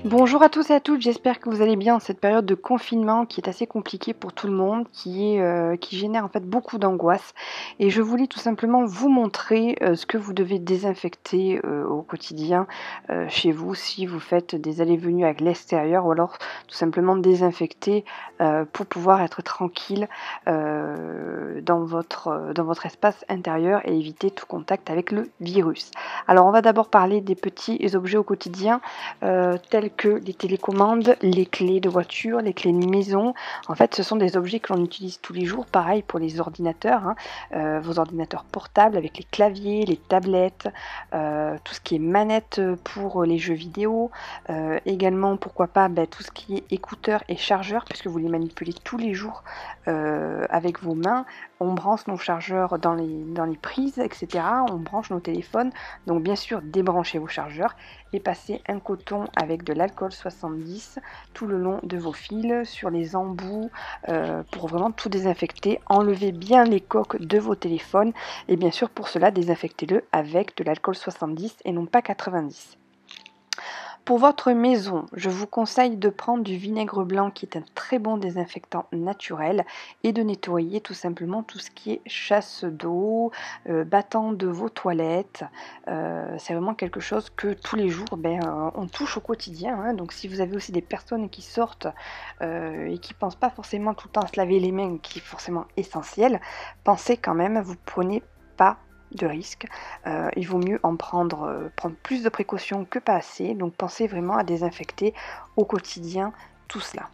Bonjour à tous et à toutes, j'espère que vous allez bien en cette période de confinement qui est assez compliquée pour tout le monde, qui génère en fait beaucoup d'angoisse. Et je voulais tout simplement vous montrer ce que vous devez désinfecter au quotidien chez vous si vous faites des allées-venues avec l'extérieur ou alors tout simplement désinfecter pour pouvoir être tranquille dans votre espace intérieur et éviter tout contact avec le virus. Alors on va d'abord parler des petits objets au quotidien tels que les télécommandes, les clés de voiture, les clés de maison. En fait, ce sont des objets que l'on utilise tous les jours. Pareil pour les ordinateurs, vos ordinateurs portables avec les claviers, les tablettes, tout ce qui est manette pour les jeux vidéo. Également, pourquoi pas, tout ce qui est écouteurs et chargeurs, puisque vous les manipulez tous les jours avec vos mains. On branche nos chargeurs dans les prises, etc. On branche nos téléphones. Donc bien sûr, débranchez vos chargeurs et passez un coton avec de l'alcool 70 tout le long de vos fils, sur les embouts, pour vraiment tout désinfecter. Enlevez bien les coques de vos téléphones et bien sûr pour cela désinfectez-le avec de l'alcool 70 et non pas 90. Pour votre maison, je vous conseille de prendre du vinaigre blanc qui est un très bon désinfectant naturel et de nettoyer tout simplement tout ce qui est chasse d'eau, battant de vos toilettes. C'est vraiment quelque chose que tous les jours on touche au quotidien. Donc si vous avez aussi des personnes qui sortent et qui ne pensent pas forcément tout le temps à se laver les mains, qui est forcément essentiel, pensez quand même, vous prenez pas de risque. Il vaut mieux en prendre plus de précautions que pas assez. Donc pensez vraiment à désinfecter au quotidien tout cela.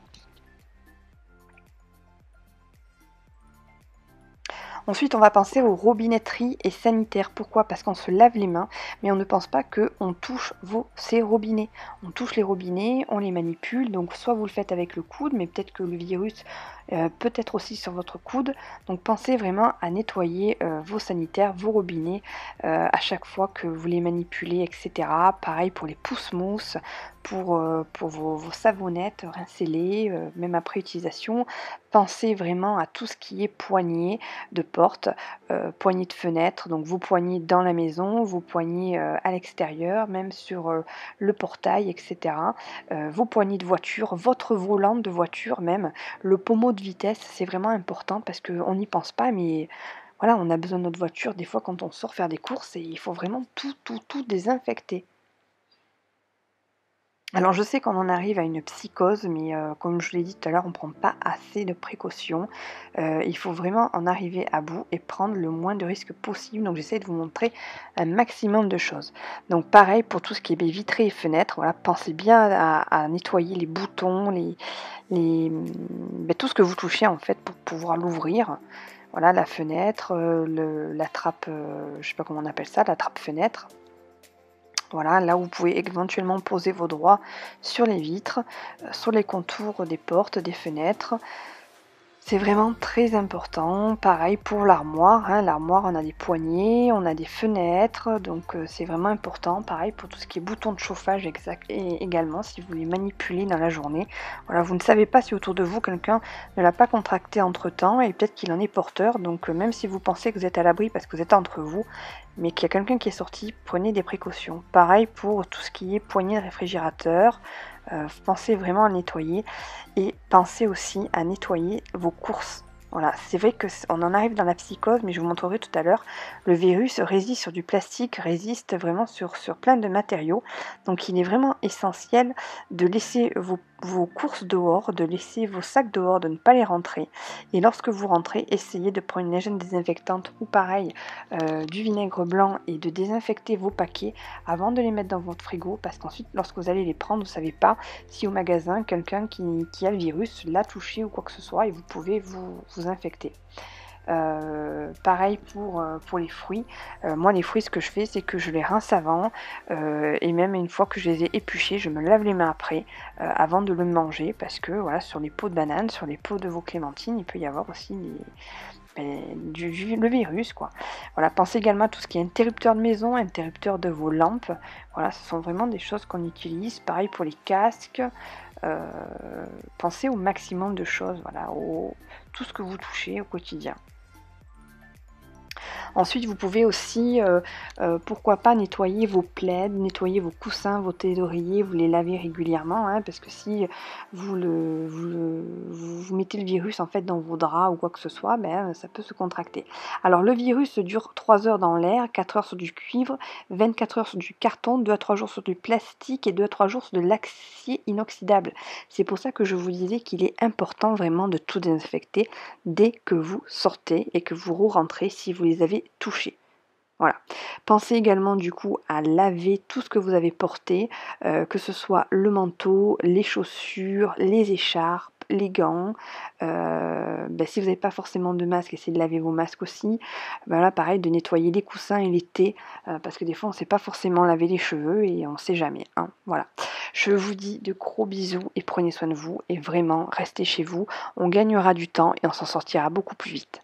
Ensuite, on va penser aux robinetteries et sanitaires. Pourquoi? Parce qu'on se lave les mains, mais on ne pense pas qu'on touche ces robinets. On touche les robinets, on les manipule, donc soit vous le faites avec le coude, mais peut-être que le virus peut être aussi sur votre coude. Donc pensez vraiment à nettoyer vos sanitaires, vos robinets, à chaque fois que vous les manipulez, etc. Pareil pour les pousse-mousses, pour vos savonnettes, rincez-les, même après utilisation. Pensez vraiment à tout ce qui est poignée de porte, poignée de fenêtre, donc vos poignées dans la maison, vos poignées à l'extérieur, même sur le portail, etc. Vos poignées de voiture, votre volant de voiture même, le pommeau de vitesse, c'est vraiment important parce qu'on n'y pense pas, mais voilà, on a besoin de notre voiture des fois quand on sort faire des courses et il faut vraiment tout désinfecter. Alors je sais qu'on en arrive à une psychose, mais comme je l'ai dit tout à l'heure, on ne prend pas assez de précautions. Il faut vraiment en arriver à bout et prendre le moins de risques possible. Donc j'essaie de vous montrer un maximum de choses. Donc pareil pour tout ce qui est baies vitrées et fenêtres, voilà, pensez bien à nettoyer les boutons, tout ce que vous touchez en fait pour pouvoir l'ouvrir. Voilà, la fenêtre, la trappe, je ne sais pas comment on appelle ça, la trappe fenêtre. Voilà, là où vous pouvez éventuellement poser vos doigts sur les vitres, sur les contours des portes, des fenêtres. C'est vraiment très important. Pareil pour l'armoire. L'armoire, on a des poignées, on a des fenêtres, donc c'est vraiment important. Pareil pour tout ce qui est boutons de chauffage et également si vous les manipulez dans la journée. Voilà, vous ne savez pas si autour de vous quelqu'un ne l'a pas contracté entre-temps et peut-être qu'il en est porteur. Donc même si vous pensez que vous êtes à l'abri parce que vous êtes entre vous, mais qu'il y a quelqu'un qui est sorti, prenez des précautions. Pareil pour tout ce qui est poignée de réfrigérateur. Pensez vraiment à nettoyer et pensez aussi à nettoyer vos courses. Voilà, c'est vrai qu'on en arrive dans la psychose, mais je vous montrerai tout à l'heure, le virus résiste sur du plastique, résiste vraiment sur plein de matériaux. Donc il est vraiment essentiel de laisser vos courses dehors, de laisser vos sacs dehors, de ne pas les rentrer. Et lorsque vous rentrez, essayez de prendre une agent désinfectante ou pareil, du vinaigre blanc et de désinfecter vos paquets avant de les mettre dans votre frigo parce qu'ensuite lorsque vous allez les prendre, vous ne savez pas si au magasin quelqu'un qui a le virus l'a touché ou quoi que ce soit et vous pouvez vous infecter. Pareil pour les fruits. Moi les fruits, ce que je fais, c'est que je les rince avant et même une fois que je les ai épluchés, je me lave les mains après avant de le manger parce que voilà, sur les peaux de banane, sur les peaux de vos clémentines, il peut y avoir aussi le virus, quoi. Voilà, pensez également à tout ce qui est interrupteur de maison, interrupteur de vos lampes. Voilà, ce sont vraiment des choses qu'on utilise. Pareil pour les casques. Pensez au maximum de choses, voilà, tout ce que vous touchez au quotidien. Ensuite, vous pouvez aussi, pourquoi pas nettoyer vos plaids, nettoyer vos coussins, vos thés d'oreiller, vous les lavez régulièrement, hein, parce que si vous mettez le virus en fait dans vos draps ou quoi que ce soit, ben, ça peut se contracter. Alors le virus dure 3 heures dans l'air, 4 heures sur du cuivre, 24 heures sur du carton, 2 à 3 jours sur du plastique et 2 à 3 jours sur de l'acier inoxydable. C'est pour ça que je vous disais qu'il est important vraiment de tout désinfecter dès que vous sortez et que vous rentrez si vous les avez touchés. Voilà. Pensez également du coup à laver tout ce que vous avez porté, que ce soit le manteau, les chaussures, les écharpes, les gants. Si vous n'avez pas forcément de masque, essayez de laver vos masques aussi. Ben là, pareil, de nettoyer les coussins et les thés, parce que des fois on ne sait pas forcément laver les cheveux et on ne sait jamais, hein. Voilà. Je vous dis de gros bisous et prenez soin de vous et vraiment restez chez vous. On gagnera du temps et on s'en sortira beaucoup plus vite.